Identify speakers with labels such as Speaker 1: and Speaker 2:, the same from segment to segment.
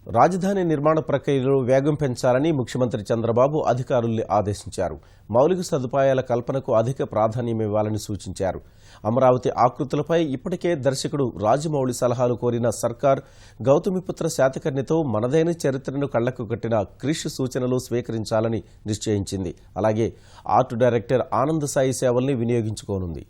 Speaker 1: రాజధాని నిర్మాణ ప్రక్రియలో వేగం పెంచాలని ముఖ్యమంత్రి చంద్రబాబు అధికారుల్ని ఆదేశించారు. మౌలిక సదుపాయాల కల్పనకు అధిక ప్రాధాన్యమివ్వాలని సూచించారు. అమరావతి ఆకృతులపై ఇప్పటికే దర్శకుడు రాజమౌళి సలహాలు కోరిన సర్కార్ గౌతమిపుత్ర శాతకర్ణితో మనదైన చరిత్రను కళ్లకు కట్టిన క్రిష్ సూచనలు స్వీకరించాలని నిశ్చయించింది. అలాగే ఆర్ట్ డైరెక్టర్ ఆనంద్ సాయి సేవల్ని వినియోగించుకోనుంది.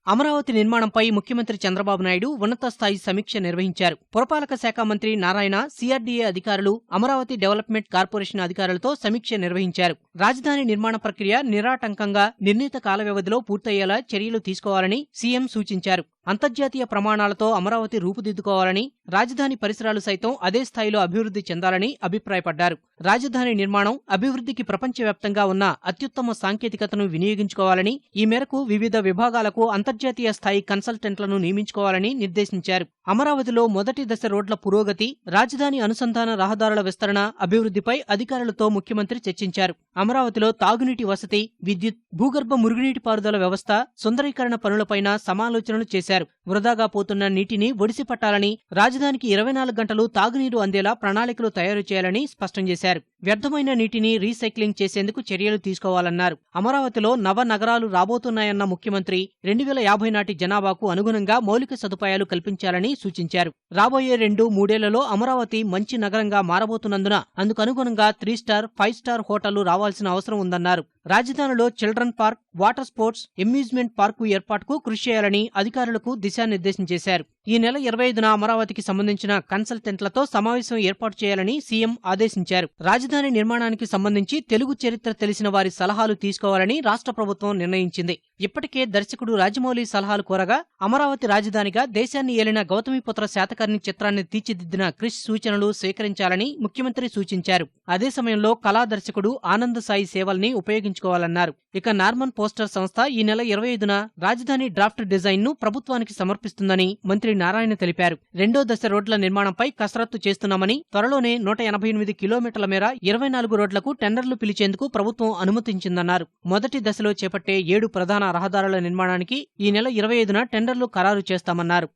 Speaker 2: అమరావతి నిర్మాణంపై ముఖ్యమంత్రి చంద్రబాబు నాయుడు ఉన్నత స్థాయి సమీక్ష నిర్వహించారు. పురపాలక శాఖ మంత్రి నారాయణ, సిఆర్డీఏ అధికారులు, అమరావతి డెవలప్మెంట్ కార్పొరేషన్ అధికారులతో సమీక్ష నిర్వహించారు. రాజధాని నిర్మాణ ప్రక్రియ నిరాటంకంగా నిర్ణీత కాల వ్యవధిలో పూర్తయ్యేలా చర్యలు తీసుకోవాలని సీఎం సూచించారు. అంతర్జాతీయ ప్రమాణాలతో అమరావతి రూపుదిద్దుకోవాలని, రాజధాని పరిసరాలు సైతం అదే స్థాయిలో అభివృద్ధి చెందాలని అభిప్రాయపడ్డారు. రాజధాని నిర్మాణం, అభివృద్ధికి ప్రపంచవ్యాప్తంగా ఉన్న అత్యుత్తమ సాంకేతికతను వినియోగించుకోవాలని, ఈ మేరకు వివిధ విభాగాలకు అంతర్జాతీయ స్థాయి కన్సల్టెంట్లను నియమించుకోవాలని నిర్దేశించారు. అమరావతిలో మొదటి దశ రోడ్ల పురోగతి, రాజధాని అనుసంధాన రహదారుల విస్తరణ, అభివృద్ధిపై అధికారులతో ముఖ్యమంత్రి చర్చించారు. అమరావతిలో తాగునీటి వసతి, విద్యుత్, భూగర్భ మురుగునీటి పారుదల వ్యవస్థ, సుందరీకరణ పనులపైన సమాలోచనలు చేశారు. వృధాగా పోతున్న నీటిని ఒడిసి పట్టాలని, రాజధానికి 24 గంటలు తాగునీరు అందేలా ప్రణాళికలు తయారు చేయాలని స్పష్టం చేశారు. వ్యర్థమైన నీటిని రీసైక్లింగ్ చేసేందుకు చర్యలు తీసుకోవాలన్నారు. అమరావతిలో నవ నగరాలు రాబోతున్నాయన్న ముఖ్యమంత్రి 2050 నాటి జనాభాకు అనుగుణంగా మౌలిక సదుపాయాలు కల్పించాలని సూచించారు. రాబోయే 2-3 ఏళ్లలో అమరావతి మంచి నగరంగా మారబోతున్నందున అందుకనుగుణంగా 3 స్టార్, 5 స్టార్ హోటళ్లు రావాల్సిన అవసరం ఉందన్నారు. రాజధానిలో children park, water sports, amusement park ఏర్పాటుకు కృషి చేయాలని అధికారులకు దిశానిర్దేశం చేశారు. ఈ నెల 25న అమరావతికి సంబంధించిన కన్సల్టెంట్లతో సమావేశం ఏర్పాటు చేయాలని సీఎం ఆదేశించారు. రాజధాని నిర్మాణానికి సంబంధించి తెలుగు చరిత్ర తెలిసిన వారి సలహాలు తీసుకోవాలని రాష్ట్ర ప్రభుత్వం నిర్ణయించింది. ఇప్పటికే దర్శకుడు రాజమౌళి సలహాలు కోరగా, అమరావతి రాజధానిగా దేశాన్ని ఏలిన గౌతమిపుత్ర శాతకర్ణి చిత్రాన్ని తీర్చిదిద్దిన క్రిష్ సూచనలు స్వీకరించాలని ముఖ్యమంత్రి సూచించారు. అదే సమయంలో కళా దర్శకుడు ఆనంద్ సాయి సేవల్ని ఉపయోగించుకోవాలన్నారు. ఇక నార్మన్ పోస్టర్ సంస్థ ఈ నెల 25న రాజధాని డ్రాఫ్ట్ డిజైన్ ను ప్రభుత్వానికి సమర్పిస్తుందని మంత్రి నారాయణ తెలిపారు. 2వ దశ రోడ్ల నిర్మాణంపై కసరత్తు చేస్తున్నామని, త్వరలోనే 188 కిలోమీటర్ల మేర 24 రోడ్లకు టెండర్లు పిలిచేందుకు ప్రభుత్వం అనుమతించిందన్నారు. మొదటి దశలో చేపట్టే 7 ప్రధాన రహదారుల నిర్మాణానికి ఈ నెల 25న టెండర్లు ఖరారు చేస్తామన్నారు.